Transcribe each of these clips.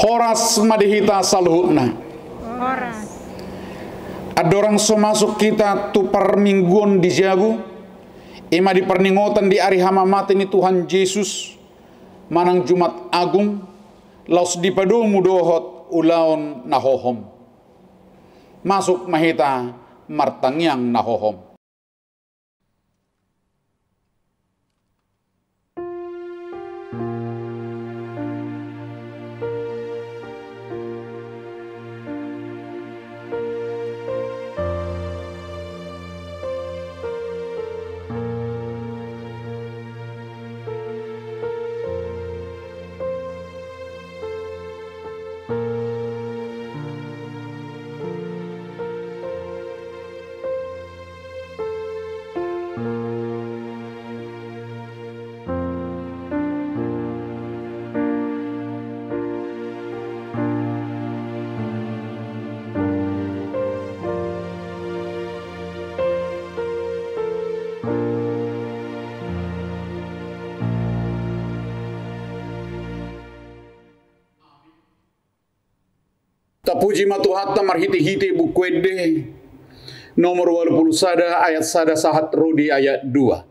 Horas madihita saluhutna. Horas. Ada orang so masuk kita tu permingguan di jabu. Ima di perningotan di hari hama mati ni Tuhan Yesus. Manang Jumat Agung. Laus di padu mudohot ulaon nahohom. Masuk mahita martangyang nahohom. Tapuji matuhatta marhiti-hiti bukwede nomor 20 sada ayat sada sahat rodi ayat 2.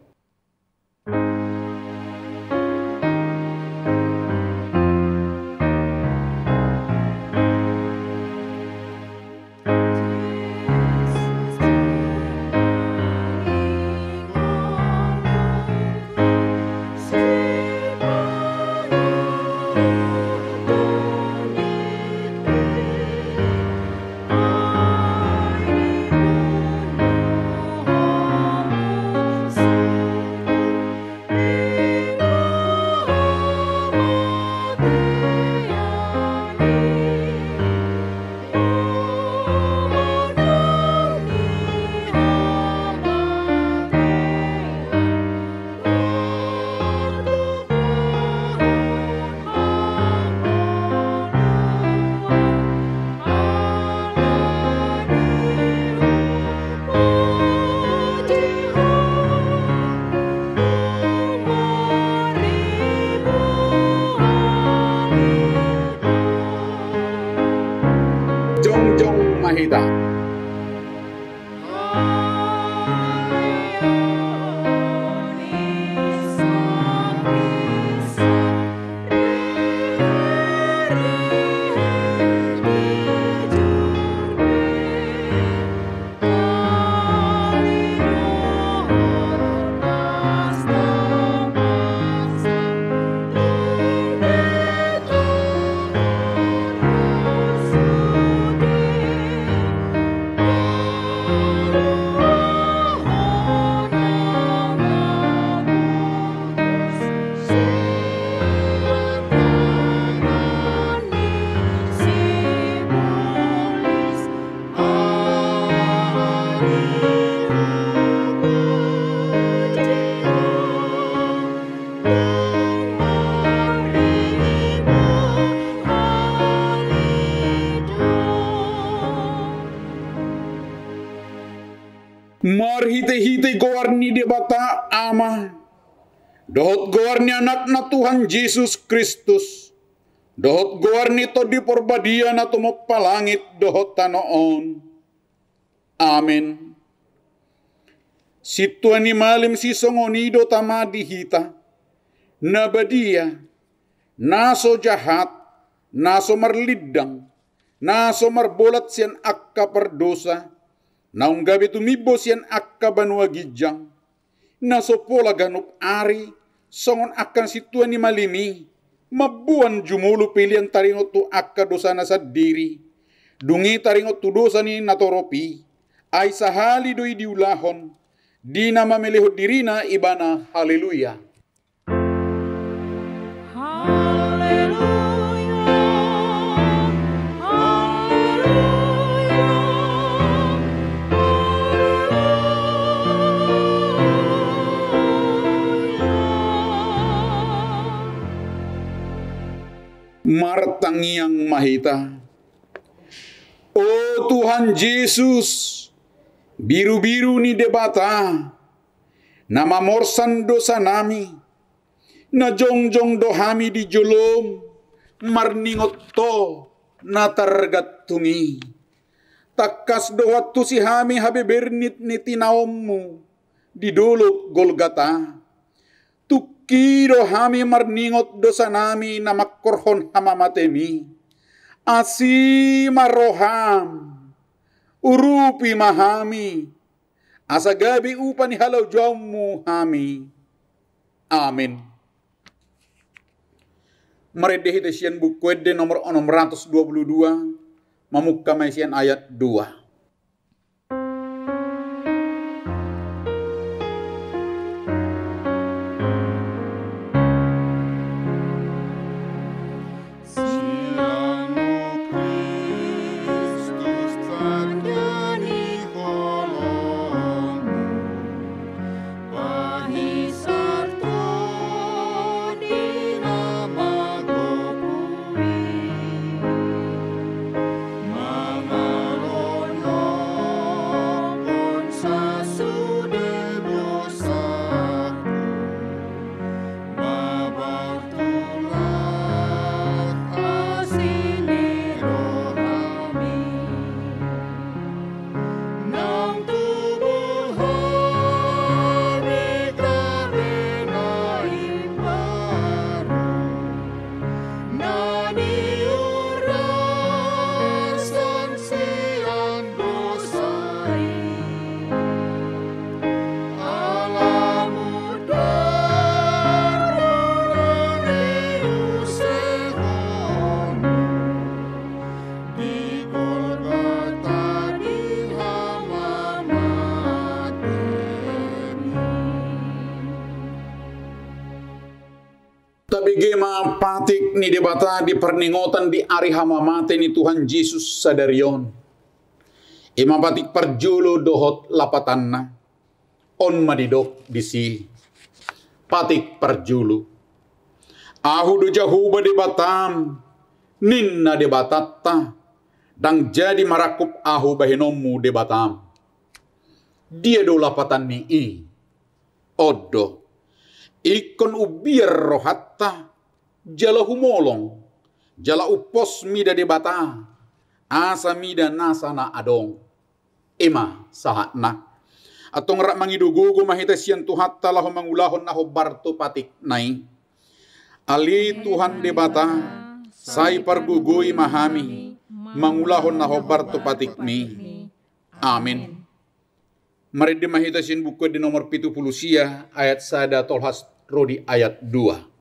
Jongjong Mahita. Marhite-hite gowarni debata ama. Dohot gowarni anak na Tuhan Yesus Kristus. Dohot gowarni to di porbadia na tumapalangit dohot tanoon. Amen. Si Tuhan ni malim si songonido tama dihita. Nabadia. Naso jahat. Naso marlidang. Naso marbolat siyan akka perdosa. Naung gabi tumibos yan akka banwa gijang. Nasopola ganup ari. Songon akan si Tuhan ni malimi. Mabuan jumulu pilihan taringot tu akka dosa na sa diri. Dungi taringot tu dosa ni natoropi. Ay sahali doy diulahon. Di na mamelihot dirina ibana. Haleluya. Martangyang Mahita. O Tuhan Yesus, biru-biru ni debata, na mamorsan dosa nami, na jongjong dohami di jolom, marningot to na targatungi. Takas do waktu si hami habibernit ni tinaommu di dulu Golgata. Tukido hami marningot dosa nami na makkorhon hamamatemi. Asi maroham urupi mahami. Asa gabi upan halau jauhmu hami. Amin. Meredeh desian buku ede nomor 622. Mamukka maisian ayat 2. Tapi gema patik ni debata di perningotan di ari hama mate ni Tuhan Yesus sadarion. Ima patik perjulu dohot lapatanna. On madidok disi. Patik perjulu. Ahu do jahuba debatam. Ninna debatatta. Dang jadi marakup ahu bahinomu debatam. Dia do lapatan ni i. Odo. Ikon ubiar rohatta, jala humolong, jala upos mida debata, asa mida nasana adong, ema sahatna. Atong rak mangidugugo mahita siyan tuhatta laho mangulahon na hobarto patik nai. Ali Tuhan debata, say pargugoy mahami, mangulahon na hobarto patik ni. Amin. Mari dimahita sin buku di nomor 70 sia ayat sada tolhas rodi ayat 2.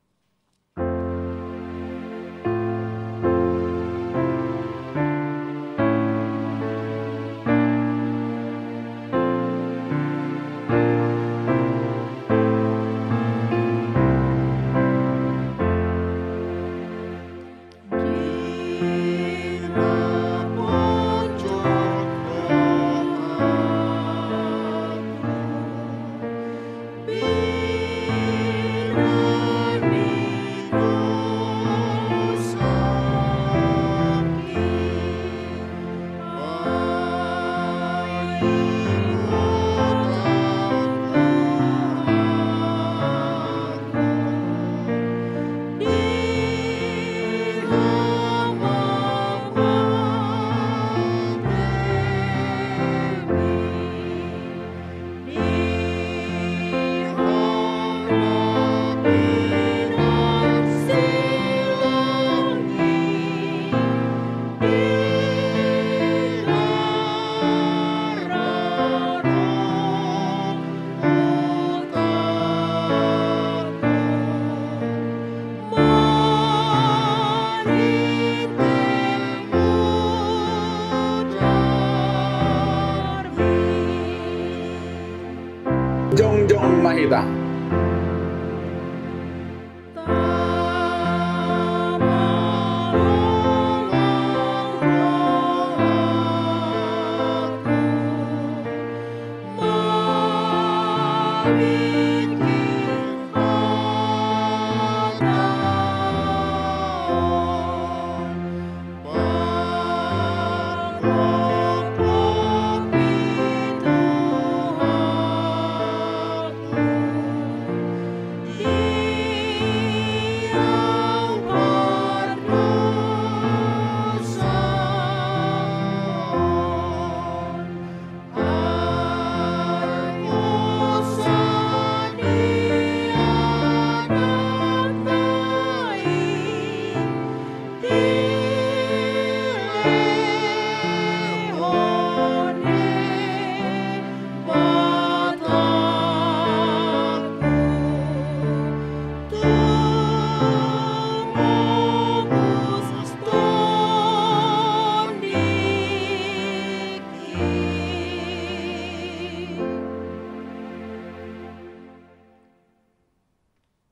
Jong-jong mahita.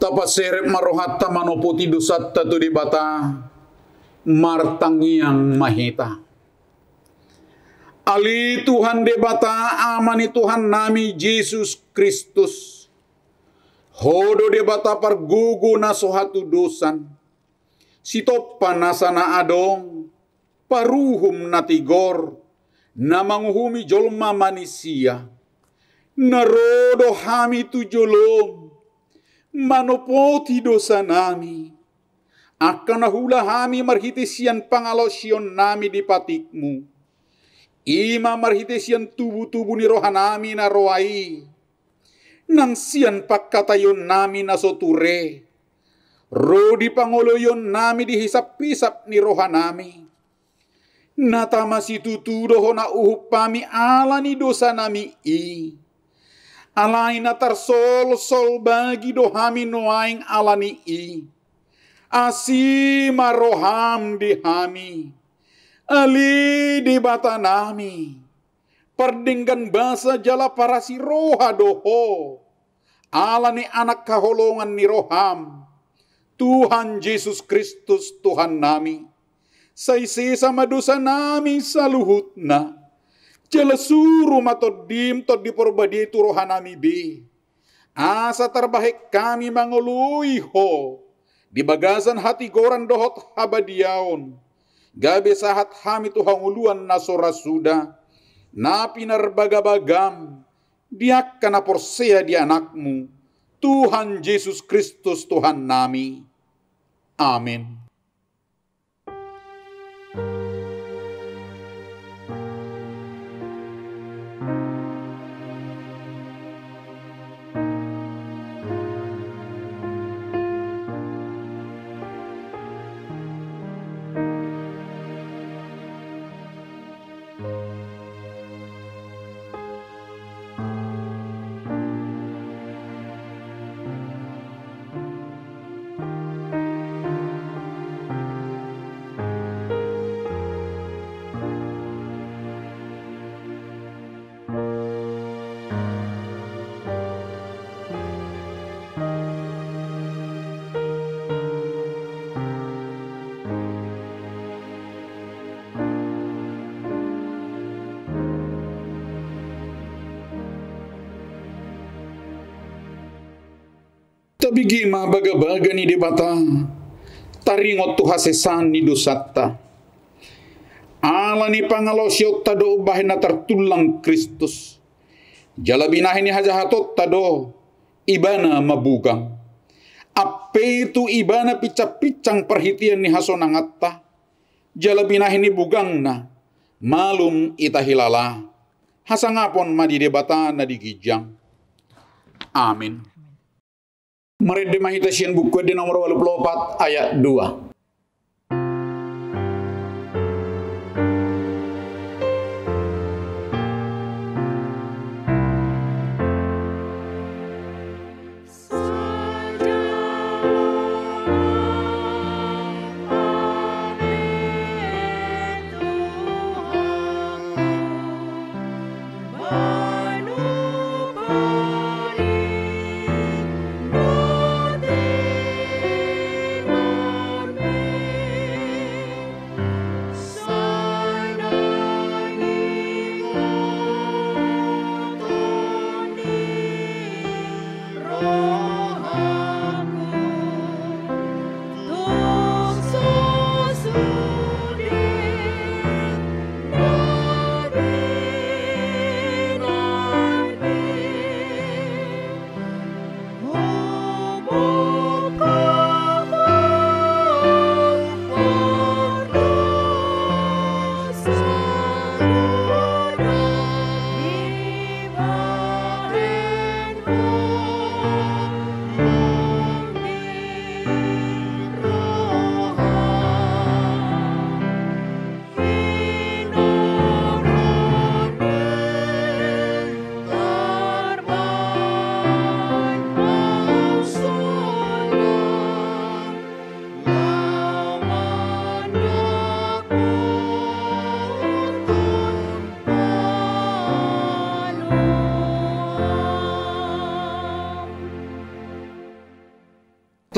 tapaseret marohatta manopoti dosatta tu di bata martangiang mahita. Ali Tuhan de bata amani Tuhan nami Yesus Kristus. Hodo de bata pargugu na sohatu dosan. Sitopa nasana adong paruhum natigor na manguhumi jolma manusia. Narodo hami tu jolom manopoti dosa nami. Akan hula hami marhitisian pangalosion nami di patikmu. Ima marhitisian tubuh-tubuh ni rohanami na roai. Nang sian pakkatayon nami na soture. Rodi pangoloyon nami dihisap-hisap ni rohanami. Natama si tutudoho na uhupami ala ni dosa nami i. Alay na tarsol-sol bagi dohami noaing ala ni i. Asima roham di hami. Ali di bata nami. Perdinggan basa jala para si roha doho. Ala ni anak kaholongan ni roham. Tuhan Yesus Kristus Tuhan nami. Saisi sama dosa nami saluhut na. Jala suru matodim to di porbadi itu roha nami bi. Asa terbaik kami mangului ho. Di bagasan hati goran dohot habadiaon. Gabe sahat hami Tuhan uluan nasora suda. Napi narbagabagam. Diak kana porsea di anakmu. Tuhan Yesus Kristus Tuhan nami. Amin. Tabigi mabaga-baga ni debata. Taringot tu hasesan ni dosatta. Ala ni pangalosyo tado ubahin na tertulang Kristus. Jalabinahin ni hajahatot tado ibana mabugang. Ape itu ibana picang-picang perhitian ni hasonangatta. Jalabinahin ni bugang na malum itahilala. Hasangapon madi debata na digijang. Amin. Merede mahitasian buku di nomor 24 ayat 2.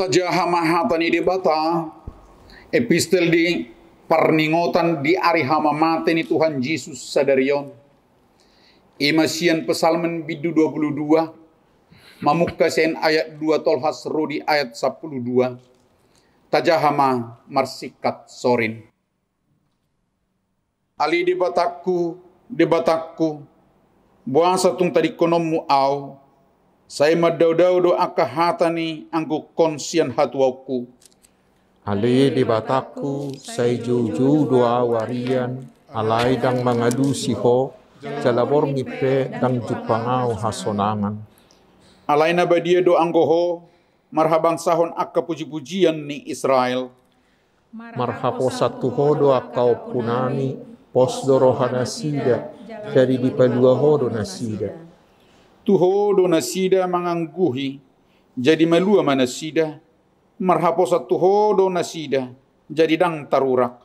Tajaha mahatani di bata epistel di perningotan di ari hama mate ni Tuhan Yesus sadarion. Imasian pesalmen bidu 22 mamukkasen ayat 2 tolhas rodi ayat 12. Tajahama marsikat sorin. Ali di batakku, buasa tung tadi konommu au. Saya madau-dau do akahatani anggo konsian hatuauku. Ali di batakku, saya juju doa warian, alai dang mangadu siho, jalabor ngipe dang jupangau hasonangan. Alai nabadia do anggoho, marhabang sahon akka puji-pujian ni Israel. Marhapo satu hodo akau punani, pos doroha nasida, dari di palua hodo nasida. Tuho do nasida mangangguhi, jadi malua manasida, marhapo satu hodo nasida, jadi dang tarurak.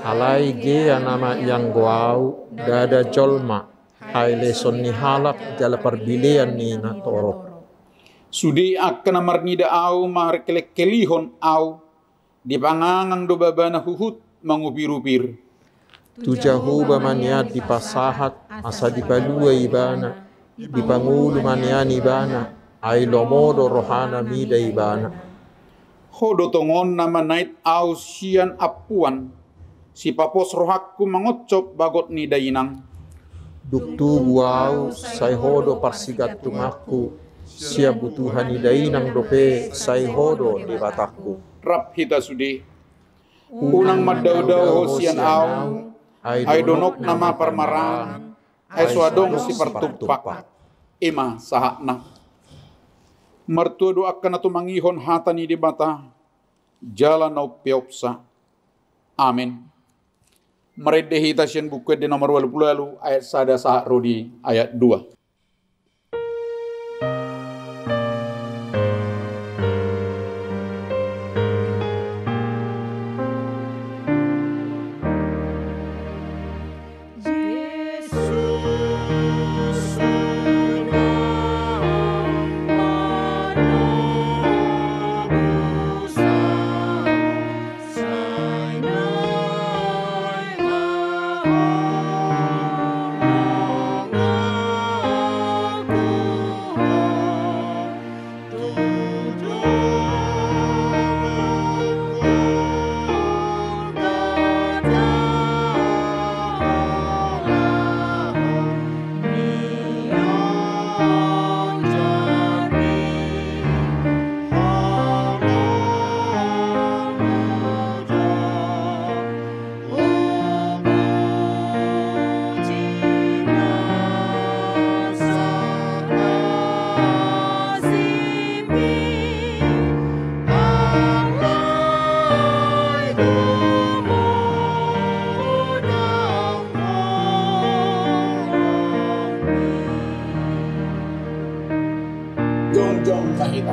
Alai ge nama yang goau, dada jolma, hai leson ni halak jala perbilian ni natoro. Sudi akan marnida au markelek-kelihon au, di pangangang do babana huhut mangupir-upir. Tujahu bamaniat di pasahat, asa di palua ibana, di pangulu maniani ibana, ai lomodo rohana mida ibana. Hodo tongon nama nait au sian apuan, si papos rohakku mangocop bagot ni dainang. Duktu buau, sai hodo parsigat tumaku, siap butuhan ni dainang dope, sai hodo di batakku. Rap hita sudi, unang madau-dau hosian au, ai donok nama parmarang, ai swadong si pertupak, ima sahakna. Mertua do akan atu mangihon hatani di bata, jalan au peopsa. Amin. Meredehi tasyen buku di nomor 20 ayat sada sahak rodi ayat 2. Jom kahita.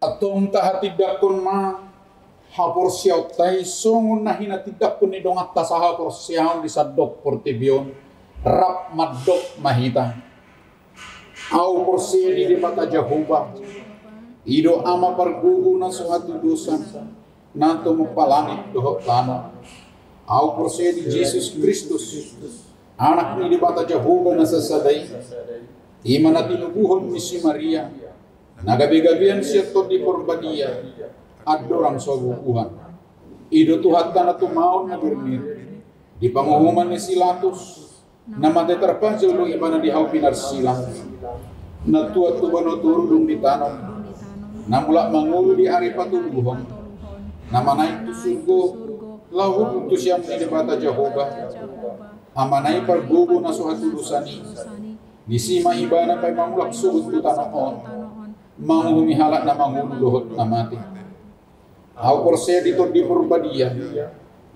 Atong taha tidakon ma hapor siyaw tay songon na hinatidakon ni dong atas sa hapor siyaw di sadok portibion rap madok mahita au porsiya di mata Jehovah ido ama pargugu na suhatu dosan nato mapalangit dohok tanah Au persedi Jesus Kristus, anak ni di bata Jehovah na sasadai, imana tinubuhon ni si Maria, nagabi-gabian siya to di porbadia, at dorang sobukuhan. Ido tuhat ka na tumaon na bernir, di panguhuman ni Silatus, na mateterpansil lo iba na dihaw pinarsilang, nagtuat tuba no turudong di tanong, na mula mangulo di ari patuluhong, na manay tu surgo, lahud tu siyam ni bata Jehovah, amanay pargubo na suhatulusan ni sima iba na pa'y mangulak sugot tu tanoon, manguhumihalak na mangululohot na mati. Au porse dito di purbadia,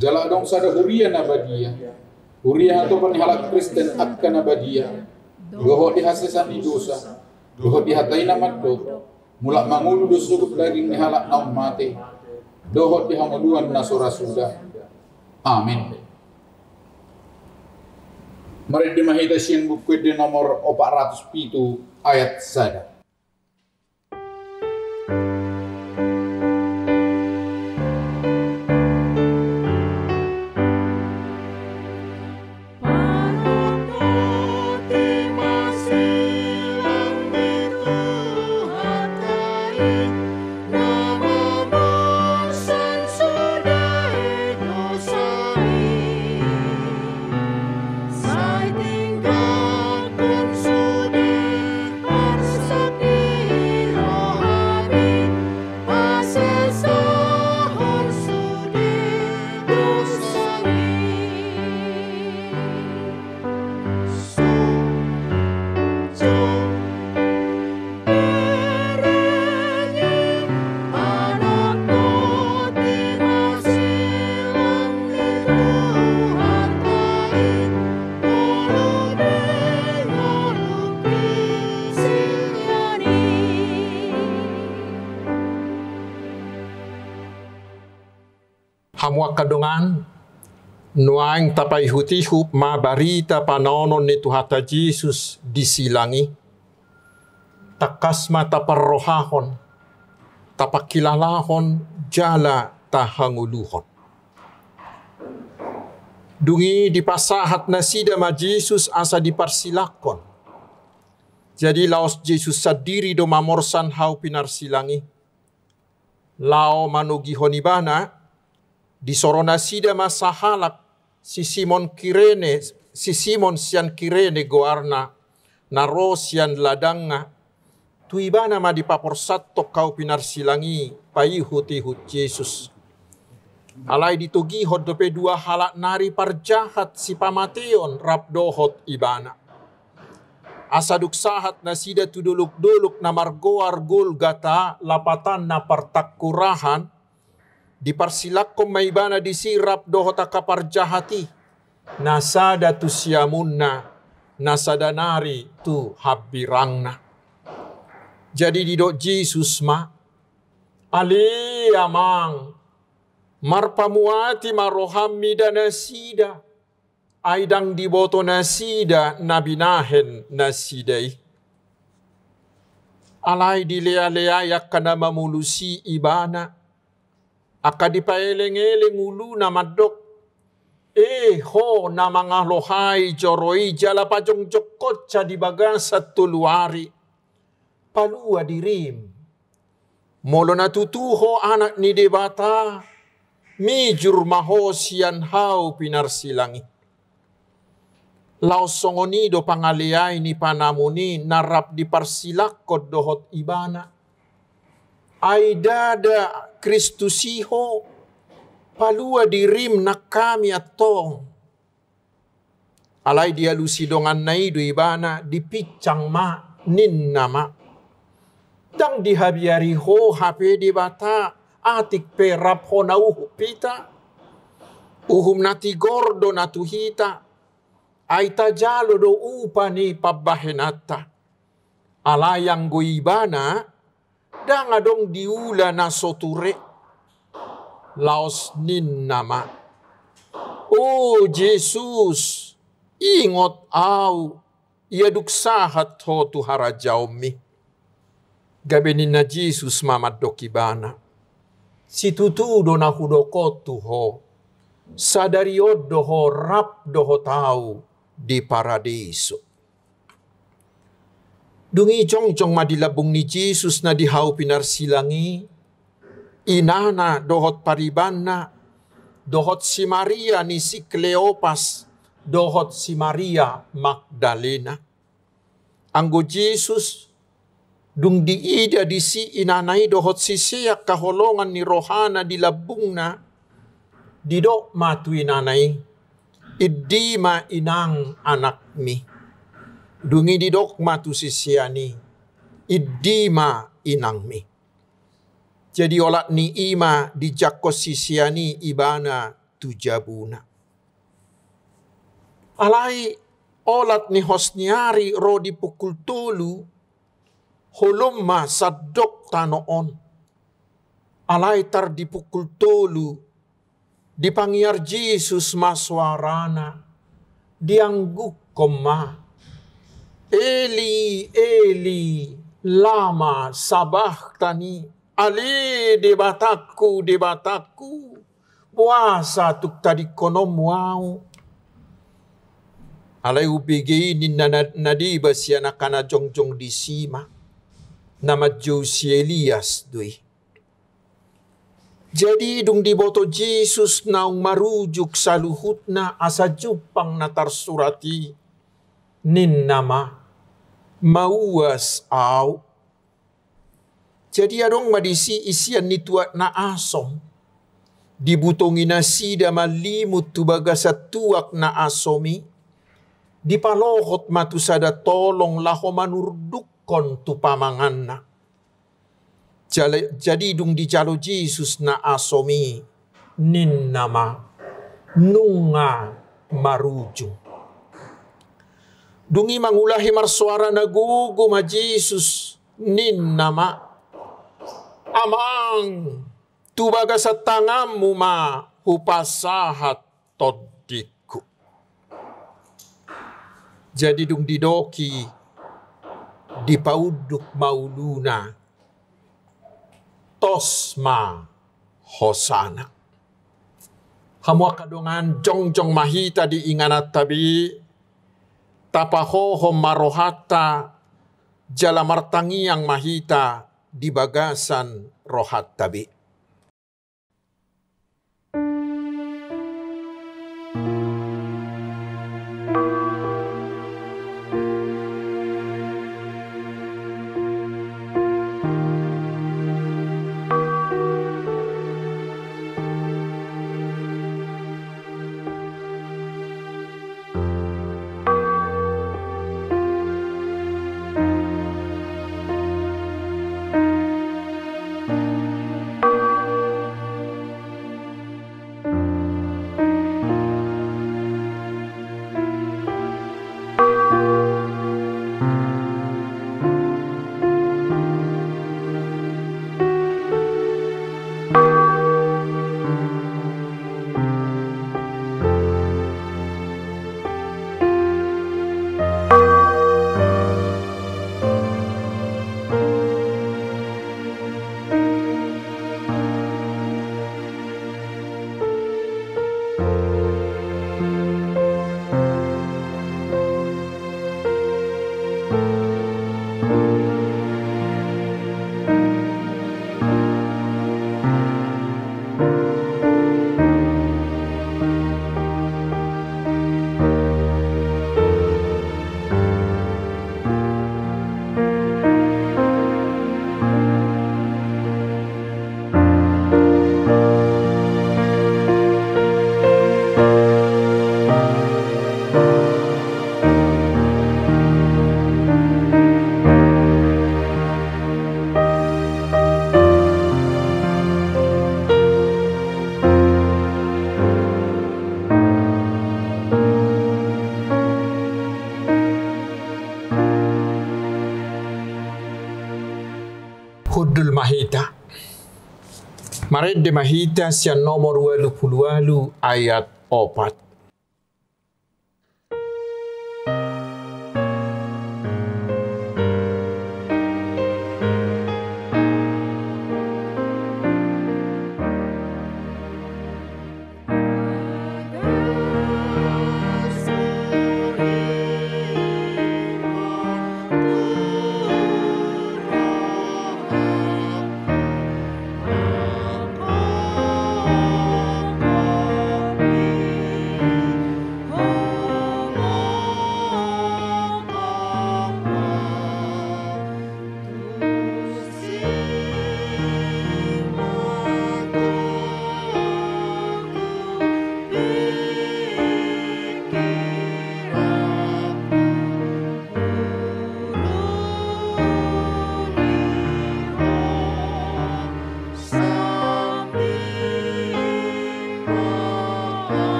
jala dong sada huria na badia, huria hato panihalak Kristen at ka na badia, doho di hasesan di dosa, doho di hatay na maddo, mula mangulo do sugot daging nihalak na mati, doho di hamuluan na surasuda. Amin. Mari dimahita siyang buku di nomor 407 ayat 1. Hamwa kadungan, nuang tapay hutihup mabarita panonon ni Tuhata Jesus disilangi. Takas mata parrohahon, tapakilalahon jala tahanguluhon. Dungi dipasahat na sida ma Jesus asa diparsilakon. Jadi laos Jesus sadiri do mamorsan hau pinarsilangi. Lao manugi honibana, di sorona sida masahalak si Simon sian Kirene goarna naro sian ladanga tuibana ma di paporsat to kau pinarsilangi payihut-ihut Yesus. Alai ditugi hot dope dua halak nari parjahat si pamation rapdohot ibana. Asaduk sahat na sida tuduluk-duluk na margoar Golgata lapatan na partakurahan diparsilak ko maibana disirap dohota kaparjahati nasada tu siamunna nasada nari tu habirangna. Jadi didok Jesus ma ali amang marpamuati marohami dan nasida aidang diboto nasida nabinahen nasidai alai dilea-lea kana mamulusi ibana akadipaeleng-eleng ulu na madok. Ho na mga lohai joroi jala pajong jokot sa dibagasa tuluari. Palua dirim. Molo natutuho anak ni debata. Mijur maho siyan hau pinarsilangi. Laos songonido pangaliay ni panamuni narap diparsilakot dohot ibana. Ay dada Kristusiho, palua dirim na kami atong. Alay dia lusidongan na ido ibana, dipicang ma, ninna ma. Dang dihabiari ho, hape di bata, atik perap ho na uhupita. Uhum nati gordo na tuhita, ay tajalo do upa ni pabahenata. Alayang go ibana, dang adong diula na soture laos nin nama. Oh Jesus, ingot au iaduk sahat ho tu harajaumi. Gabenin na Jesus mamadok ibana. Si tutudo na hudokotu ho. Sadariod doho rap doho tau di paradiso. Dungi cong-cong madilabung ni Jesus na dihaw pinarsilangi, inana dohot paribana, dohot si Maria ni si Cleopas, dohot si Maria Magdalena. Anggo Jesus dung diida di si inanay dohot si siyak kaholongan ni rohana di labung na, didok matu inanay, iddi ma inang anak mi. Dungi didok matu si siyani, iddi ma inang mi. Jadi olat ni ima di jakos si siyani ibana tujabuna. Alai olat ni hosniari ro di pukul tolu, holom ma sadok tanoon. Alai tar di pukul tolu, di pangiar Jesus maswarana, diangguk koma. Eli, Eli, lama sabachthani, ali debatakku, puasa tuk tadi konom wow. Alai upigi ni nadiba siya nakana jong-jong di sima, nama si Elias dui. Jadi dung diboto Jesus naung marujuk sa luhut na asa jupang natarsurati, nin nama mauas au. Jadi adong madisi isian ni tuat na asom. Dibutongi na sida malimut tubaga sa tuak na asomi. Dipalohot matusada tolong laho manurdukon tu pamangan na. Jadi dung dijalo Jesus na asomi. Nin nama nunga marujung. Dungi mangulahi marsuara nagugu ma Jesus nin nama amang tubaga sa tangamu ma hupasahat todiku. Jadi dung didoki dipauduk mauluna tosma hosana. Hamwa kadongan jong-jong mahita di inganat tabi tapahoho marohata jalamartangi yang mahita di bagasan rohat tabi. Hudul Mahita. Maret de Mahita sian nomor 28 ayat 4.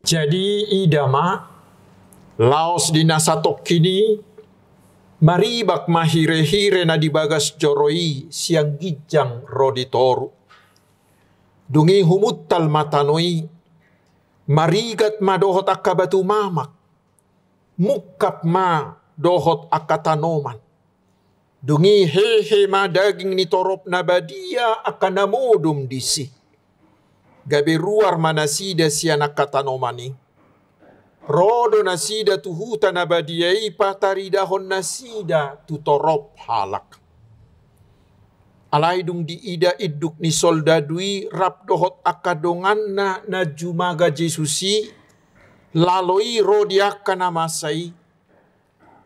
Jadi idama laos dinasatok kini maribak mahire-hire na dibagas joroi siang gijang roditoru. Dungi humuttal matanoi marigat madohot akabatu mamak. Mukap ma dohot akatanoman. Dungi hehe ma daging ni torop na badia akanamodum disi. Gabi ruar manasida siya nakatanomani. Rodo nasida tuhuta na badiyai pataridahon nasida tutorop halak. Alaidung di ida iduk ni soldadui rap dohot akadongan na jumaga Jesusi laloi rodiaka na masai.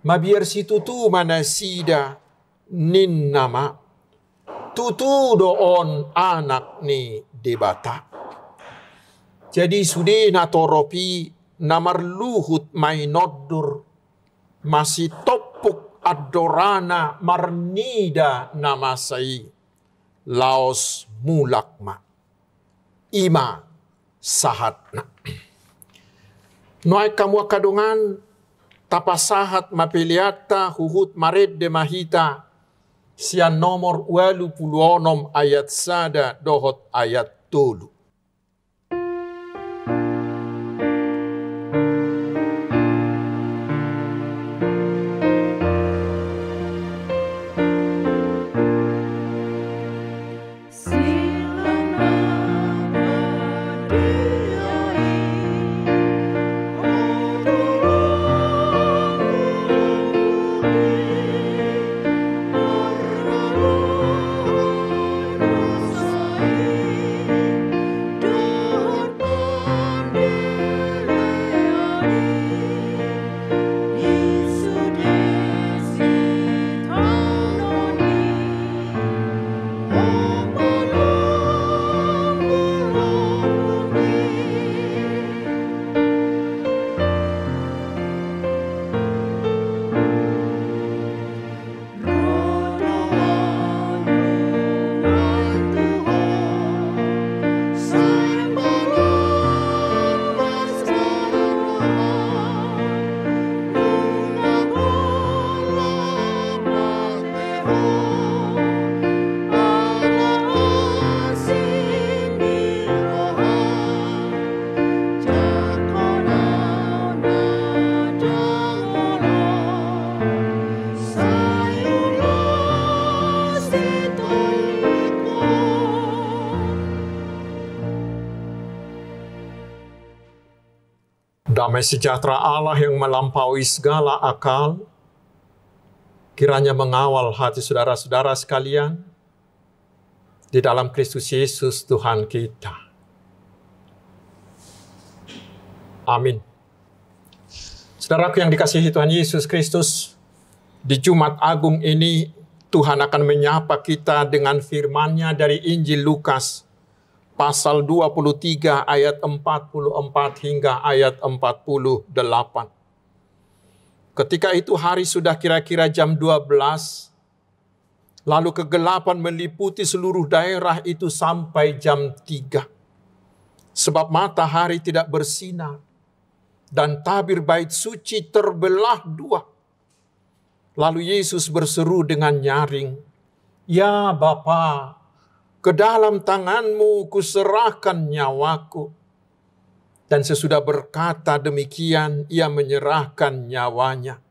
Mabiar si tutu manasida nin nama. Tutu doon anak ni debata. Jadi sudi na toropi namar luhut may noddur masih topuk adorana marnida namasai laos mulakma ima sahatna. Noai kamu kadungan tapasahat mapiliata huhut mared de mahita sian nomor 26 ayat sada dohot ayat 3. Damai sejahtera Allah yang melampaui segala akal, kiranya mengawal hati saudara-saudara sekalian di dalam Kristus Yesus Tuhan kita. Amin. Saudaraku yang dikasihi Tuhan Yesus Kristus, di Jumat Agung ini Tuhan akan menyapa kita dengan firman-Nya dari Injil Lukas pasal 23 ayat 44 hingga ayat 48. Ketika itu hari sudah kira-kira jam 12, lalu kegelapan meliputi seluruh daerah itu sampai jam 3. Sebab matahari tidak bersinar, dan tabir bait suci terbelah dua. Lalu Yesus berseru dengan nyaring, "Ya Bapa, ke dalam tangan-Mu kuserahkan nyawaku." Dan sesudah berkata demikian, ia menyerahkan nyawanya.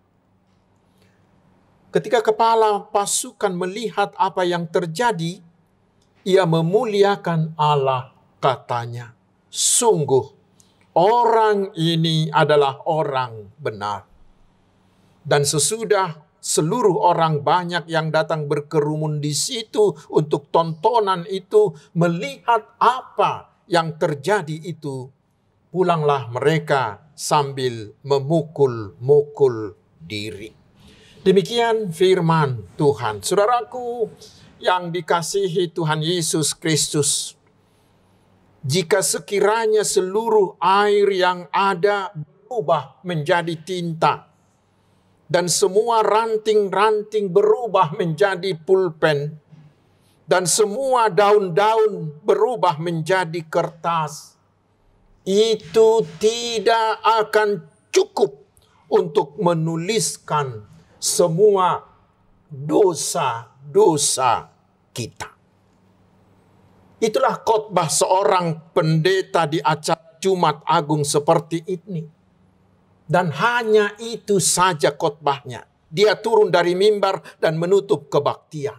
Ketika kepala pasukan melihat apa yang terjadi, ia memuliakan Allah, katanya, "Sungguh, orang ini adalah orang benar." Dan sesudah seluruh orang banyak yang datang berkerumun di situ untuk tontonan itu, melihat apa yang terjadi itu, pulanglah mereka sambil memukul-mukul diri. Demikian firman Tuhan. Saudaraku yang dikasihi Tuhan Yesus Kristus, jika sekiranya seluruh air yang ada berubah menjadi tinta, dan semua ranting-ranting berubah menjadi pulpen, dan semua daun-daun berubah menjadi kertas, itu tidak akan cukup untuk menuliskan semua dosa-dosa kita. Itulah khotbah seorang pendeta di acara Jumat Agung seperti ini. Dan hanya itu saja khotbahnya. Dia turun dari mimbar dan menutup kebaktian.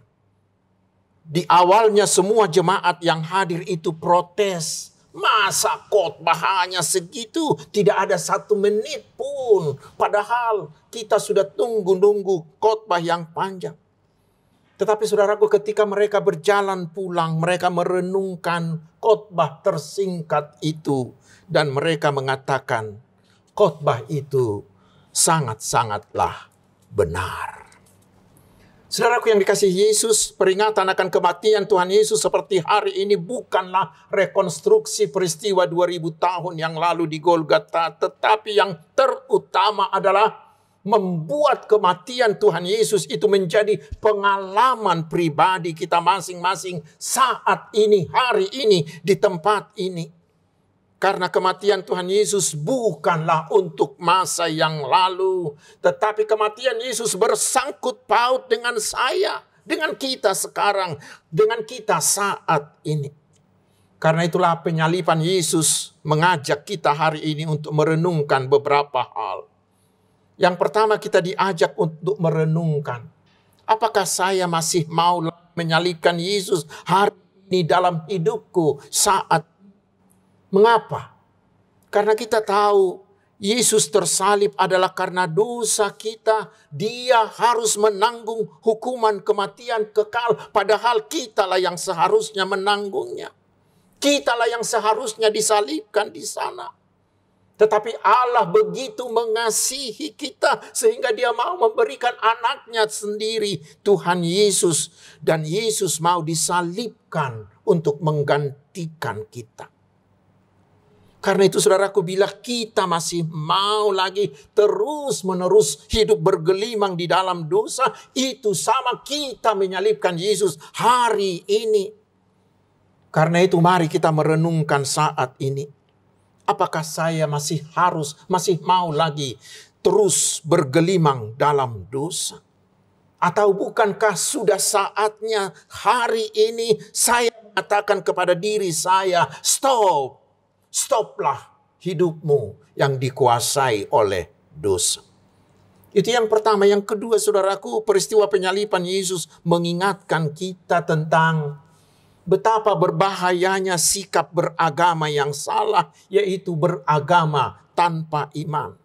Di awalnya semua jemaat yang hadir itu protes. Masa khotbah hanya segitu? Tidak ada 1 menit pun. Padahal kita sudah tunggu-nunggu khotbah yang panjang. Tetapi saudaraku, ketika mereka berjalan pulang, mereka merenungkan khotbah tersingkat itu. Dan mereka mengatakan, khotbah itu sangat-sangatlah benar. Saudaraku yang dikasihi Yesus, peringatan akan kematian Tuhan Yesus seperti hari ini bukanlah rekonstruksi peristiwa 2000 tahun yang lalu di Golgota. Tetapi yang terutama adalah membuat kematian Tuhan Yesus itu menjadi pengalaman pribadi kita masing-masing saat ini, hari ini, di tempat ini. Karena kematian Tuhan Yesus bukanlah untuk masa yang lalu, tetapi kematian Yesus bersangkut paut dengan saya, dengan kita sekarang, dengan kita saat ini. Karena itulah penyaliban Yesus mengajak kita hari ini untuk merenungkan beberapa hal. Yang pertama, kita diajak untuk merenungkan, apakah saya masih mau menyalibkan Yesus hari ini dalam hidupku saat. Mengapa? Karena kita tahu Yesus tersalib adalah karena dosa kita. Dia harus menanggung hukuman kematian kekal. Padahal kitalah yang seharusnya menanggungnya. Kitalah yang seharusnya disalibkan di sana. Tetapi Allah begitu mengasihi kita sehingga dia mau memberikan anaknya sendiri, Tuhan Yesus. Dan Yesus mau disalibkan untuk menggantikan kita. Karena itu saudaraku, bila kita masih mau lagi terus-menerus hidup bergelimang di dalam dosa, itu sama kita menyalibkan Yesus hari ini. Karena itu mari kita merenungkan saat ini. Apakah saya masih mau lagi terus bergelimang dalam dosa? Atau bukankah sudah saatnya hari ini saya mengatakan kepada diri saya, stoplah hidupmu yang dikuasai oleh dosa. Itu yang pertama. Yang kedua saudaraku, peristiwa penyaliban Yesus mengingatkan kita tentang betapa berbahayanya sikap beragama yang salah, yaitu beragama tanpa iman.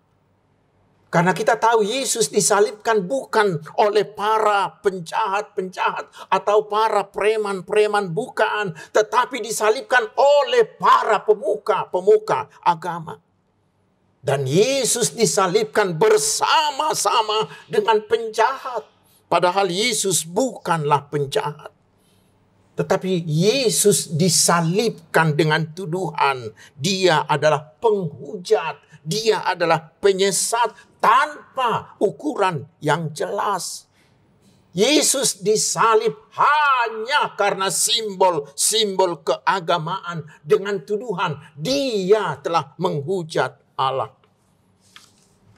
Karena kita tahu Yesus disalibkan bukan oleh para penjahat-penjahat atau para preman-preman, bukan. Tetapi disalibkan oleh para pemuka agama. Dan Yesus disalibkan bersama-sama dengan penjahat. Padahal Yesus bukanlah penjahat. Tetapi Yesus disalibkan dengan tuduhan dia adalah penghujat, dia adalah penyesat tanpa ukuran yang jelas. Yesus disalib hanya karena simbol-simbol keagamaan dengan tuduhan dia telah menghujat Allah.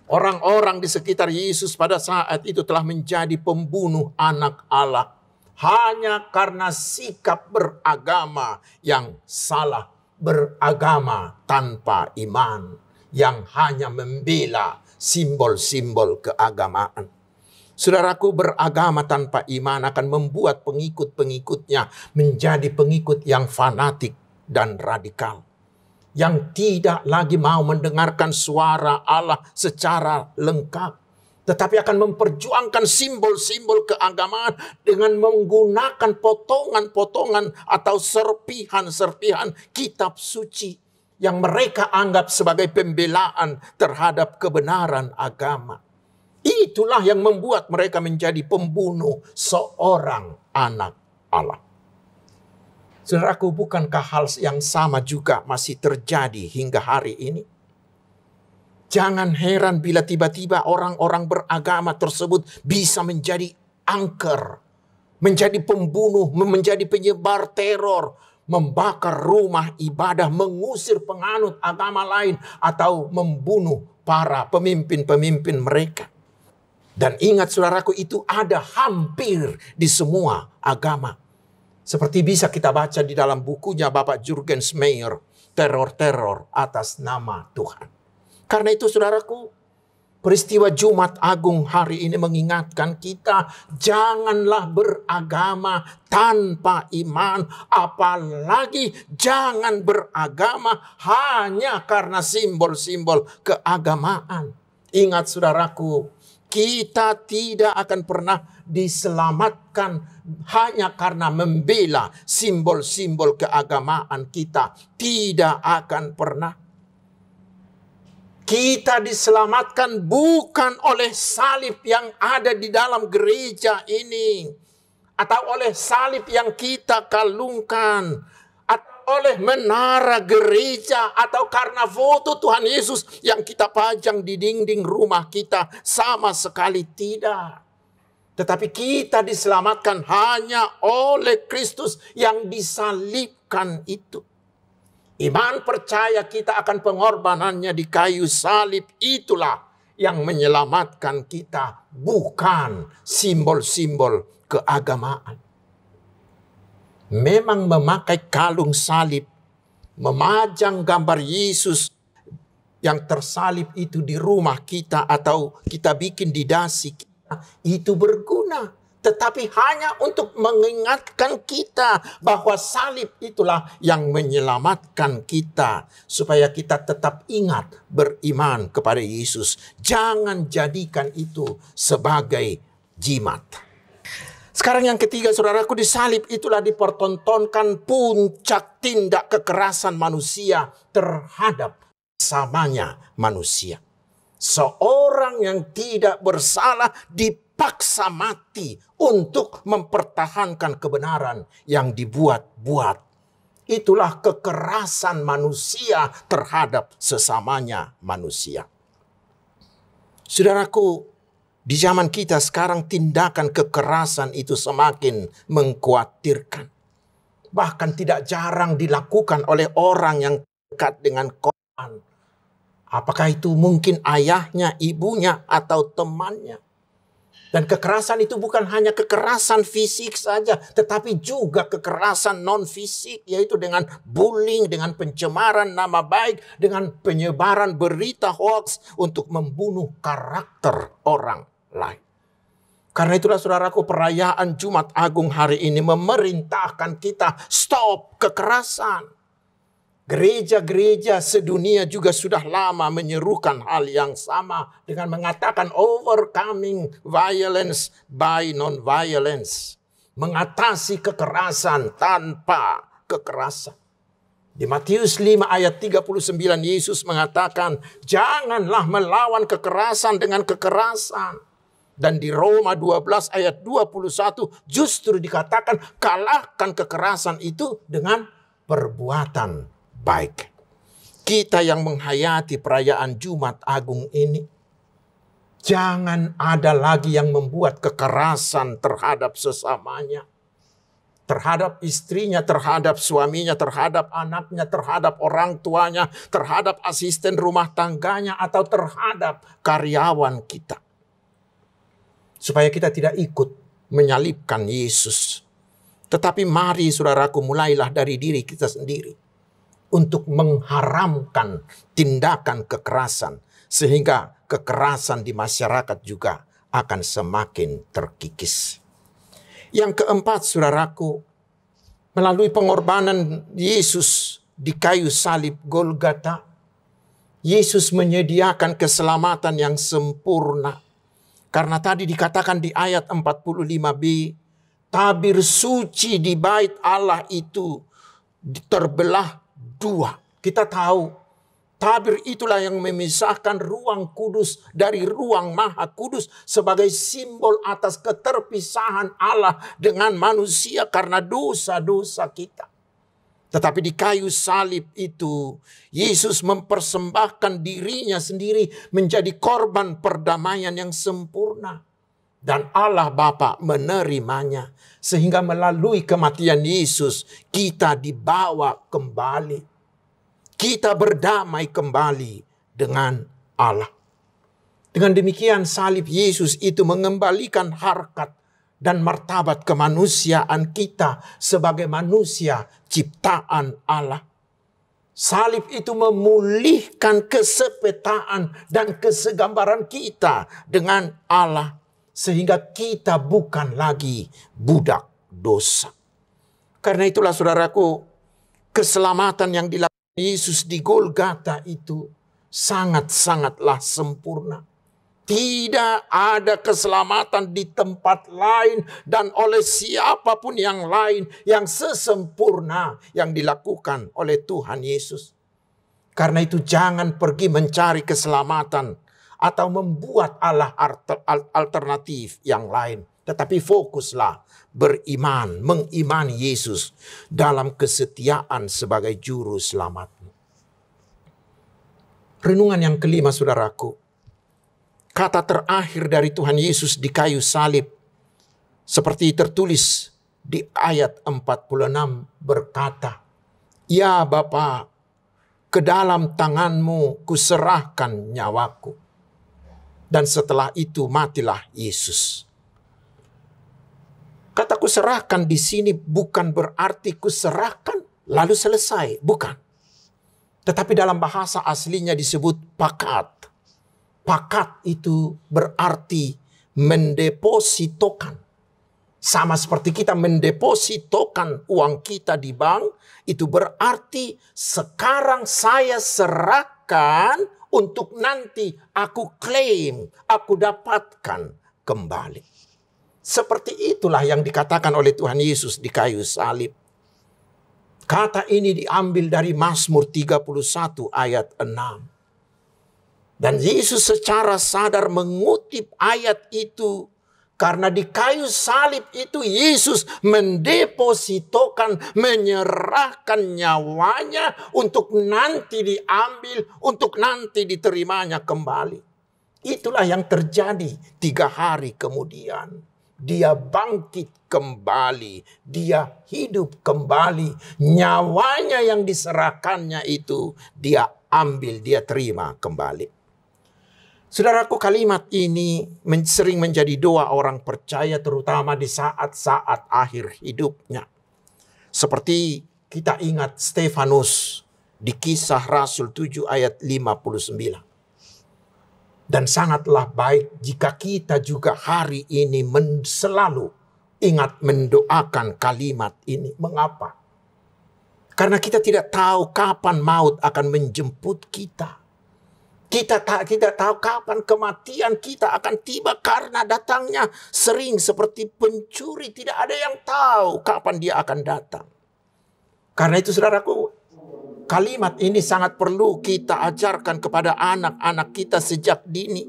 Orang-orang di sekitar Yesus pada saat itu telah menjadi pembunuh anak Allah. Hanya karena sikap beragama yang salah, beragama tanpa iman, yang hanya membela simbol-simbol keagamaan. Saudaraku, beragama tanpa iman akan membuat pengikut-pengikutnya menjadi pengikut yang fanatik dan radikal. Yang tidak lagi mau mendengarkan suara Allah secara lengkap. Tetapi akan memperjuangkan simbol-simbol keagamaan dengan menggunakan potongan-potongan atau serpihan-serpihan kitab suci yang mereka anggap sebagai pembelaan terhadap kebenaran agama. Itulah yang membuat mereka menjadi pembunuh seorang anak Allah. Saudaraku, bukankah hal yang sama juga masih terjadi hingga hari ini? Jangan heran bila tiba-tiba orang-orang beragama tersebut bisa menjadi angker, menjadi pembunuh, menjadi penyebar teror, membakar rumah ibadah, mengusir penganut agama lain, atau membunuh para pemimpin-pemimpin mereka. Dan ingat saudaraku, itu ada hampir di semua agama. Seperti bisa kita baca di dalam bukunya Bapak Jurgen Meyer, Teror-teror atas nama Tuhan. Karena itu saudaraku, peristiwa Jumat Agung hari ini mengingatkan kita, janganlah beragama tanpa iman, apalagi jangan beragama hanya karena simbol-simbol keagamaan. Ingat saudaraku, kita tidak akan pernah diselamatkan hanya karena membela simbol-simbol keagamaan kita. Tidak akan pernah. Kita diselamatkan bukan oleh salib yang ada di dalam gereja ini, atau oleh salib yang kita kalungkan, atau oleh menara gereja, atau karena foto Tuhan Yesus yang kita pajang di dinding rumah kita. Sama sekali tidak. Tetapi kita diselamatkan hanya oleh Kristus yang disalibkan itu. Iman percaya kita akan pengorbanannya di kayu salib, itulah yang menyelamatkan kita, bukan simbol-simbol keagamaan. Memang memakai kalung salib, memajang gambar Yesus yang tersalib itu di rumah kita, atau kita bikin di dasi kita, itu berguna. Tetapi hanya untuk mengingatkan kita bahwa salib itulah yang menyelamatkan kita. Supaya kita tetap ingat beriman kepada Yesus. Jangan jadikan itu sebagai jimat. Sekarang yang ketiga saudaraku, di salib itulah dipertontonkan puncak tindak kekerasan manusia terhadap sesamanya manusia. Seorang yang tidak bersalah dipaksa mati untuk mempertahankan kebenaran yang dibuat-buat. Itulah kekerasan manusia terhadap sesamanya manusia. Saudaraku, di zaman kita sekarang tindakan kekerasan itu semakin mengkhawatirkan. Bahkan tidak jarang dilakukan oleh orang yang dekat dengan korban. Apakah itu mungkin ayahnya, ibunya, atau temannya. Dan kekerasan itu bukan hanya kekerasan fisik saja, tetapi juga kekerasan non-fisik, yaitu dengan bullying, dengan pencemaran nama baik, dengan penyebaran berita hoax untuk membunuh karakter orang lain. Karena itulah saudaraku, perayaan Jumat Agung hari ini memerintahkan kita stop kekerasan. Gereja-gereja sedunia juga sudah lama menyerukan hal yang sama dengan mengatakan overcoming violence by non-violence. Mengatasi kekerasan tanpa kekerasan. Di Matius 5 ayat 39 Yesus mengatakan, janganlah melawan kekerasan dengan kekerasan. Dan di Roma 12 ayat 21 justru dikatakan kalahkan kekerasan itu dengan perbuatan baik. Kita yang menghayati perayaan Jumat Agung ini, jangan ada lagi yang membuat kekerasan terhadap sesamanya. Terhadap istrinya, terhadap suaminya, terhadap anaknya, terhadap orang tuanya, terhadap asisten rumah tangganya, atau terhadap karyawan kita. Supaya kita tidak ikut menyalibkan Yesus. Tetapi mari saudaraku, mulailah dari diri kita sendiri untuk mengharamkan tindakan kekerasan, sehingga kekerasan di masyarakat juga akan semakin terkikis. Yang keempat saudaraku, melalui pengorbanan Yesus di kayu salib Golgota, Yesus menyediakan keselamatan yang sempurna. Karena tadi dikatakan di ayat 45b, tabir suci di bait Allah itu terbelah dua. Kita tahu tabir itulah yang memisahkan ruang kudus dari ruang maha kudus sebagai simbol atas keterpisahan Allah dengan manusia karena dosa-dosa kita. Tetapi di kayu salib itu Yesus mempersembahkan dirinya sendiri menjadi korban perdamaian yang sempurna. dan Allah Bapa menerimanya. Sehingga melalui kematian Yesus kita dibawa kembali. Kita berdamai kembali dengan Allah. Dengan demikian salib Yesus itu mengembalikan harkat dan martabat kemanusiaan kita sebagai manusia ciptaan Allah. Salib itu memulihkan kesepetaan dan kesegambaran kita dengan Allah. Sehingga kita bukan lagi budak dosa. Karena itulah saudaraku, keselamatan yang dilakukan Yesus di Golgota itu sangat-sangatlah sempurna. Tidak ada keselamatan di tempat lain dan oleh siapapun yang lain yang sesempurna yang dilakukan oleh Tuhan Yesus. Karena itu jangan pergi mencari keselamatan atau membuat Allah alternatif yang lain. Tetapi fokuslah beriman, mengimani Yesus dalam kesetiaan sebagai juru selamatmu. Renungan yang kelima saudaraku. Kata terakhir dari Tuhan Yesus di kayu salib. Seperti tertulis di ayat 46 berkata, "Ya Bapa, ke dalam tanganmu kuserahkan nyawaku." Dan setelah itu matilah Yesus. Kata kuserahkan di sini bukan berarti kuserahkan lalu selesai. Bukan. Tetapi dalam bahasa aslinya disebut pakat. Pakat itu berarti mendepositokan. Sama seperti kita mendepositokan uang kita di bank. Itu berarti sekarang saya serahkan untuk nanti aku klaim, aku dapatkan kembali. Seperti itulah yang dikatakan oleh Tuhan Yesus di kayu salib. Kata ini diambil dari Mazmur 31 ayat 6. Dan Yesus secara sadar mengutip ayat itu. Karena di kayu salib itu Yesus mendepositokan, menyerahkan nyawanya untuk nanti diambil, untuk nanti diterimanya kembali. Itulah yang terjadi 3 hari kemudian. Dia bangkit kembali, dia hidup kembali. Nyawanya yang diserahkannya itu dia ambil, dia terima kembali. Saudaraku, kalimat ini sering menjadi doa orang percaya terutama di saat-saat akhir hidupnya. Seperti kita ingat Stefanus di Kisah Rasul 7 ayat 59. Dan sangatlah baik jika kita juga hari ini selalu ingat mendoakan kalimat ini. Mengapa? Karena kita tidak tahu kapan maut akan menjemput kita. Kita tidak tahu kapan kematian kita akan tiba karena datangnya sering seperti pencuri. Tidak ada yang tahu kapan dia akan datang. Karena itu saudaraku, kalimat ini sangat perlu kita ajarkan kepada anak-anak kita sejak dini.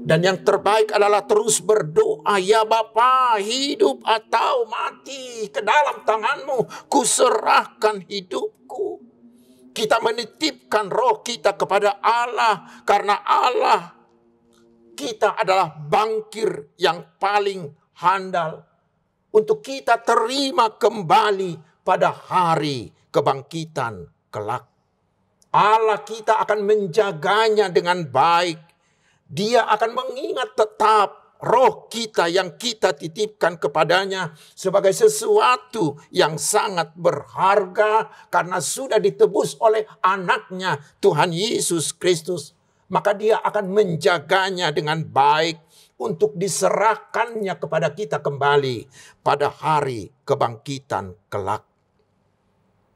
Dan yang terbaik adalah terus berdoa, "Ya Bapa, hidup atau mati ke dalam tanganmu, kuserahkan hidupku." Kita menitipkan roh kita kepada Allah. Karena Allah kita adalah bankir yang paling handal. Untuk kita terima kembali pada hari kebangkitan kelak. Allah kita akan menjaganya dengan baik. Dia akan mengingat tetap roh kita yang kita titipkan kepadanya sebagai sesuatu yang sangat berharga karena sudah ditebus oleh anaknya Tuhan Yesus Kristus. Maka dia akan menjaganya dengan baik untuk diserahkannya kepada kita kembali pada hari kebangkitan kelak.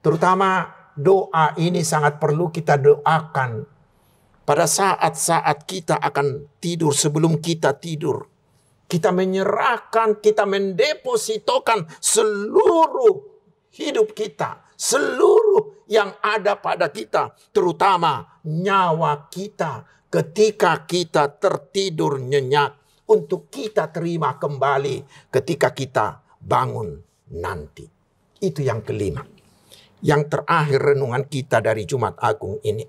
Terutama doa ini sangat perlu kita doakan pada saat-saat kita akan tidur, sebelum kita tidur. Kita menyerahkan, kita mendepositokan seluruh hidup kita. Seluruh yang ada pada kita. Terutama nyawa kita ketika kita tertidur nyenyak. Untuk kita terima kembali ketika kita bangun nanti. Itu yang kelima. Yang terakhir renungan kita dari Jumat Agung ini.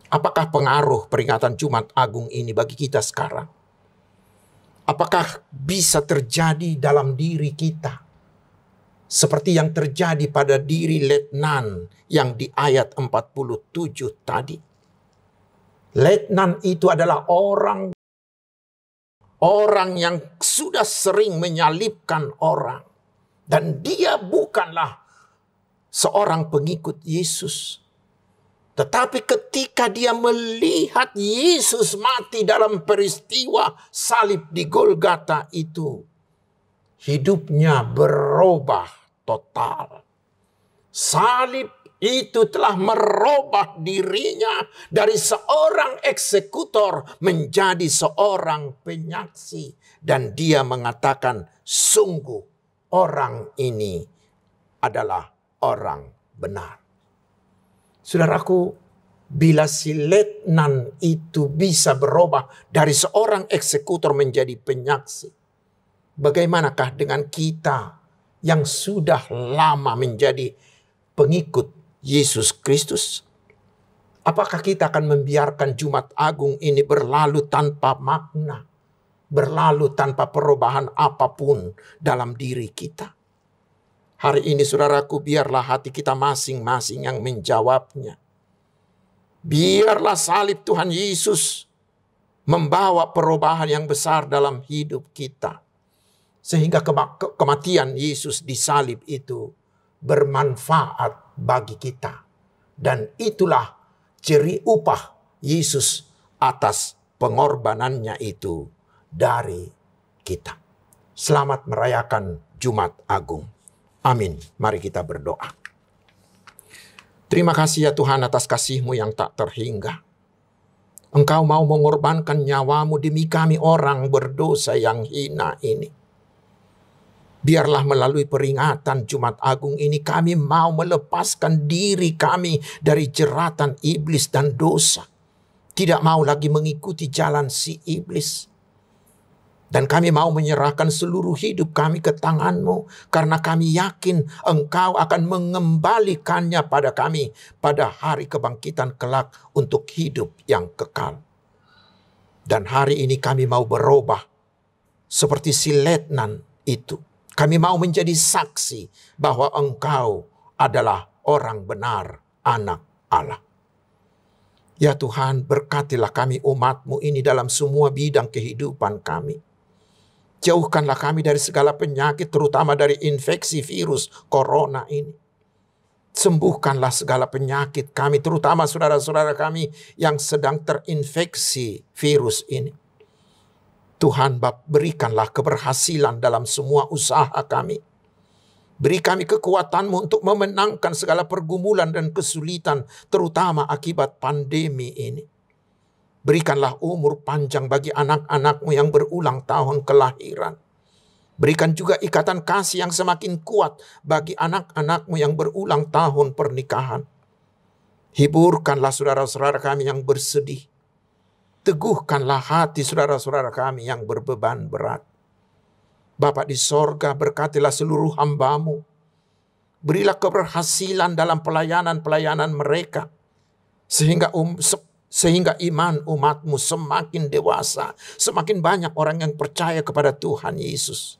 Apakah pengaruh peringatan Jumat Agung ini bagi kita sekarang? Apakah bisa terjadi dalam diri kita? Seperti yang terjadi pada diri letnan yang di ayat 47 tadi. Letnan itu adalah orang yang sudah sering menyalibkan orang. Dan dia bukanlah seorang pengikut Yesus. Tetapi ketika dia melihat Yesus mati dalam peristiwa salib di Golgota itu, hidupnya berubah total. Salib itu telah merubah dirinya dari seorang eksekutor menjadi seorang penyaksi. Dan dia mengatakan, sungguh orang ini adalah orang benar. Saudaraku, bila si letnan itu bisa berubah dari seorang eksekutor menjadi penyaksi, bagaimanakah dengan kita yang sudah lama menjadi pengikut Yesus Kristus? Apakah kita akan membiarkan Jumat Agung ini berlalu tanpa makna, berlalu tanpa perubahan apapun dalam diri kita? Hari ini saudaraku, biarlah hati kita masing-masing yang menjawabnya. Biarlah salib Tuhan Yesus membawa perubahan yang besar dalam hidup kita. Sehingga kematian Yesus di salib itu bermanfaat bagi kita. Dan itulah ciri upah Yesus atas pengorbanannya itu dari kita. Selamat merayakan Jumat Agung. Amin. Mari kita berdoa. Terima kasih ya Tuhan atas kasih-Mu yang tak terhingga. Engkau mau mengorbankan nyawa-Mu demi kami orang berdosa yang hina ini. Biarlah melalui peringatan Jumat Agung ini kami mau melepaskan diri kami dari jeratan iblis dan dosa. Tidak mau lagi mengikuti jalan si iblis. Dan kami mau menyerahkan seluruh hidup kami ke tangan-Mu. Karena kami yakin Engkau akan mengembalikannya pada kami pada hari kebangkitan kelak untuk hidup yang kekal. Dan hari ini kami mau berubah seperti si letnan itu. Kami mau menjadi saksi bahwa Engkau adalah orang benar, anak Allah. Ya Tuhan, berkatilah kami umat-Mu ini dalam semua bidang kehidupan kami. Jauhkanlah kami dari segala penyakit, terutama dari infeksi virus corona ini. Sembuhkanlah segala penyakit kami, terutama saudara-saudara kami yang sedang terinfeksi virus ini. Tuhan, berikanlah keberhasilan dalam semua usaha kami. Beri kami kekuatan-Mu untuk memenangkan segala pergumulan dan kesulitan, terutama akibat pandemi ini. Berikanlah umur panjang bagi anak-anak-Mu yang berulang tahun kelahiran. Berikan juga ikatan kasih yang semakin kuat bagi anak-anak-Mu yang berulang tahun pernikahan. Hiburkanlah saudara-saudara kami yang bersedih. Teguhkanlah hati saudara-saudara kami yang berbeban berat. Bapa di sorga, berkatilah seluruh hamba-Mu. Berilah keberhasilan dalam pelayanan-pelayanan mereka. Sehingga iman umat-Mu semakin dewasa. Semakin banyak orang yang percaya kepada Tuhan Yesus.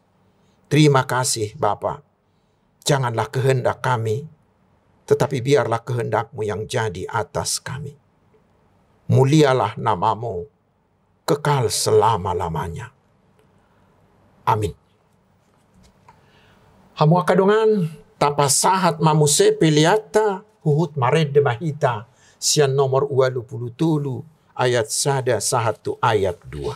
Terima kasih Bapa. Janganlah kehendak kami, tetapi biarlah kehendak-Mu yang jadi atas kami. Mulialah nama-Mu kekal selama-lamanya. Amin. Hamu kadongan tapasahat mamuse piliata huhut mared mahita. Sian nomor 27 ayat 1 ayat 2.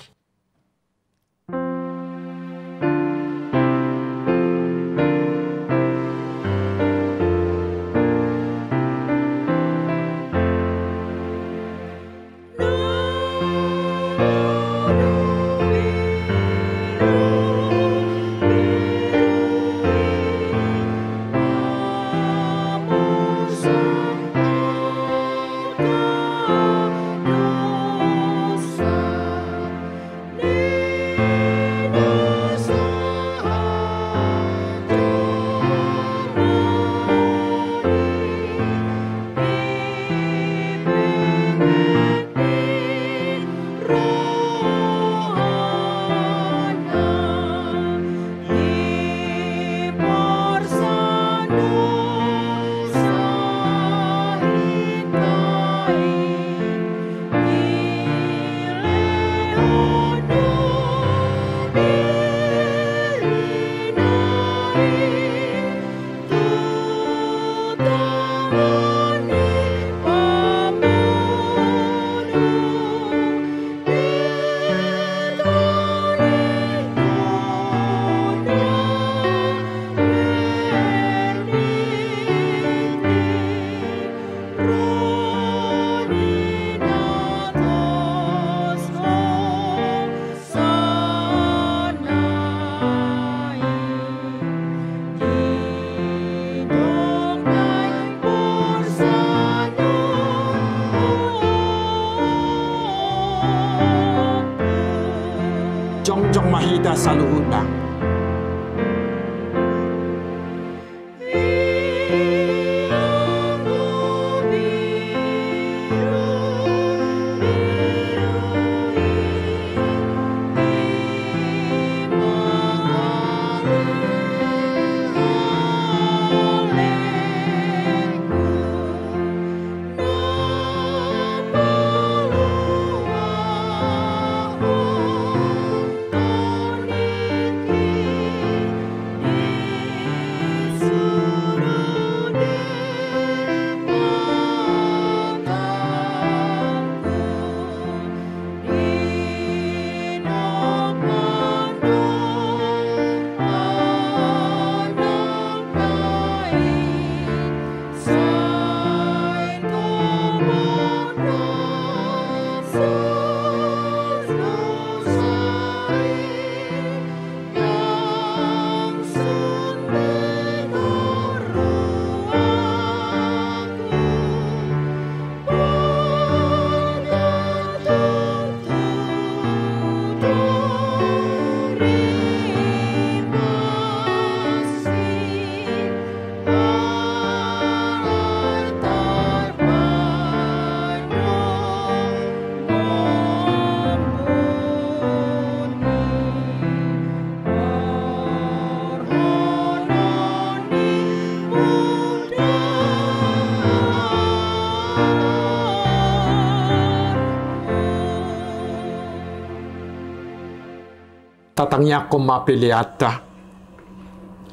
tangya ko mapiliata.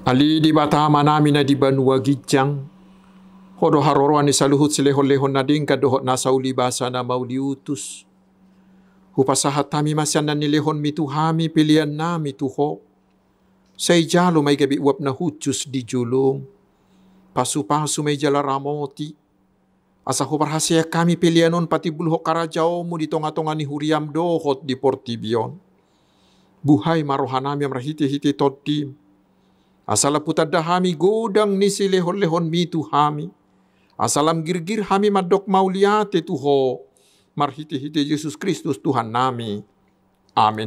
Ali di bata manami na di banua gijang. Hodo haroroan ni saluhut silehon-lehon na ding kadohot nasa ulibasa na mauliutus. Hupasahat tami masyan na nilehon mituhami pilihan na mituho. Say jalo may gabi uap na hutus di julong. Pasu-pasu may jala ramoti. Asa huparhasya kami pilihanon pati bulhok karajao mo di tonga-tonga ni huriam dohot di Portibion. Buhay marohanami amrahiti-hiti todim. Asala putad dahami godang ni silehon-lehon mitu hami. Asalam girgir hami madok mauliate tuho. Marhiti-hiti Yesus Kristus Tuhan nami. Amin.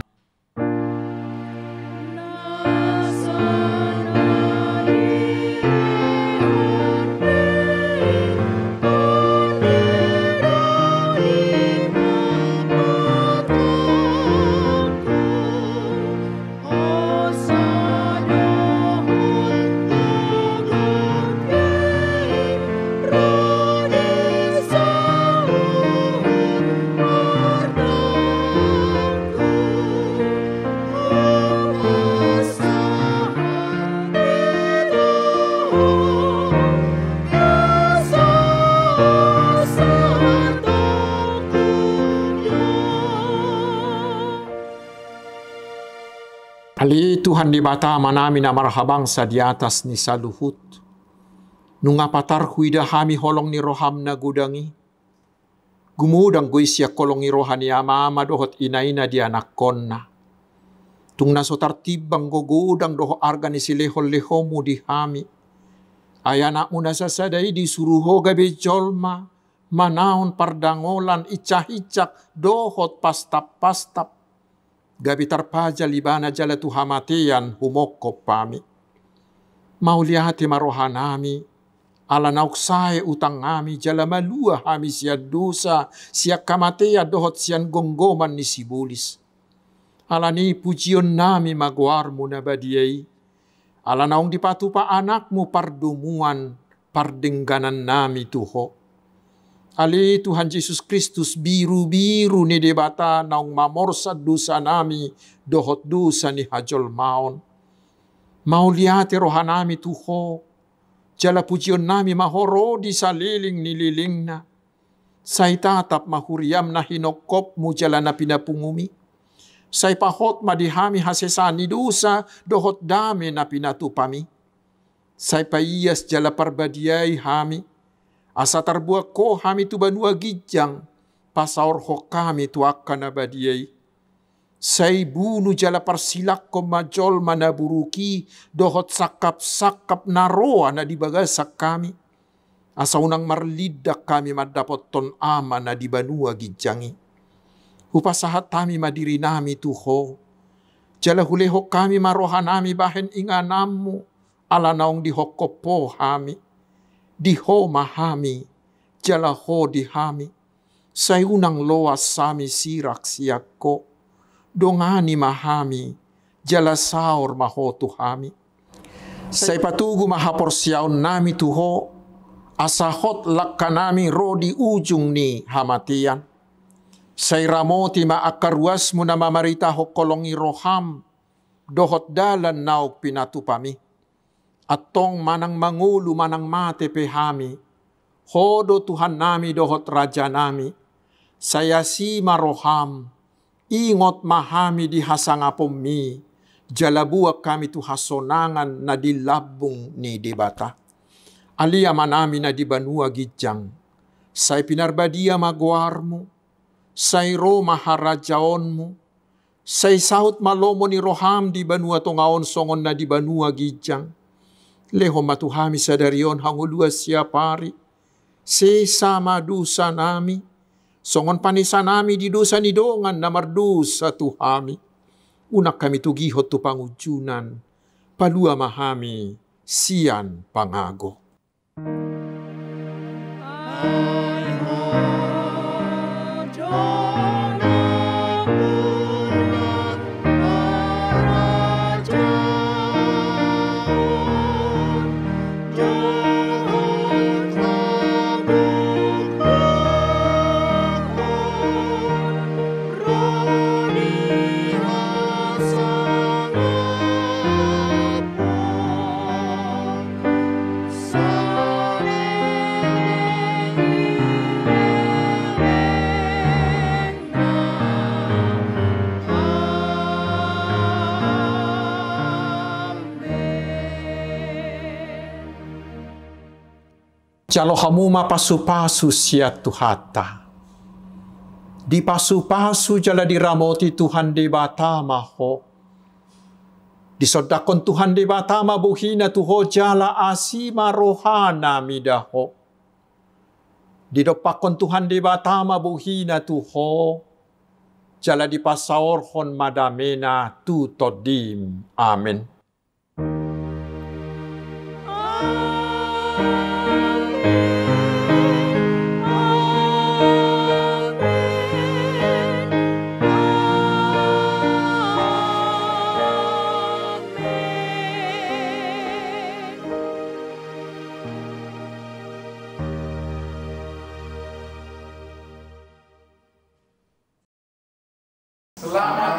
Ali Tuhan di bata manami na marhabangsa di atas ni saluhut. Nung apatar huida hami holong ni roham na gudangi. Gumudang gui siya kolong ni rohan ni ama dohot inaina di anak konna. Tung nasotar tibang gugudang doho arga ni silehol-leho mo di hami. Ayanak mo nasasaday di suruho gabi jolma. Manaon pardangolan icah-icak dohot pastap-pastap. Gabi tarpaja libana jala tuhamatian humokop pami. Maulihati marohanami. Ala nauksae utang ngami jala malua hami siya dosa. Siya kamatea dohot siyan gonggoman ni sibulis. Ala ni pujion nami magwarmu na badiyay. Ala naong dipatupa anakmu pardumuan. Pardengganan nami tuho. Ali Tuhan Yesus Kristus biru-biru ni debata naung mamorsa dosa nami dohot dosa ni hajol maon. Mauliate rohanami tuho. Jala pujion nami mahoro di saliling nililing na. Say tatap mahuriam na hinokop mu jala na pinapungumi. Say pahot madihami hasesani dosa dohot dami na pinatupami. Say paiyas jala parbadiyay hami. Asa tarbuak ko hami tu banua gijang, pasaor ho kami tu akan abadiyay. Say bunu jala parsilak ko majol manaburuki, dohot sakap-sakap naroa na dibagasak kami. Asa unang marlidak kami madapot ton ama na di banua gijangi. Hupasahat kami madiri nami tuho. Jala huleho kami marohan nami bahen inganamu, ala naong dihokopo hami. Diho mahami, jala ho dihami. Say unang loas sami sirak siyako. Dongani mahami, jala saor maho tuhami. Say patugu mahapor siyaon nami tuho. Asahot lakka nami rodi ujung ni hamatian. Say ramoti maakaruas mo na mamarita ho kolongi roham. Dohot dalan naog pinatupami. Atong manang mangulu manang mate pehami. Hodo Tuhan nami dohot raja nami. Saya si maroham. Ingot mahami di hasangapom mi. Jalabuak kami tu hasonangan na dilabung ni dibata. Alia manami na di banua gijang. Say pinarbadia magwarmu. Say ro maharajaonmu. Say saut malomo ni roham di banua tongaon songon na di banua gijang. Leho matuhami sa darion hanguluas siya pari. Sesama dusa nami. Songon panisa nami di dusa ni dongan na mardusa tuhami. Unak kami tugihot tu pangujunan. Palua mahami siyan pangago. Jalo hamu ma pasu-pasu sia tuhata. Di pasu-pasu jala diramoti Tuhan di batama ho. Disodakon Tuhan di batama buhina tuho jala asima rohana midaho. Didopakon Tuhan di batama buhina tuho jala di pasaorhon madamena tu todim. Amin. Selamat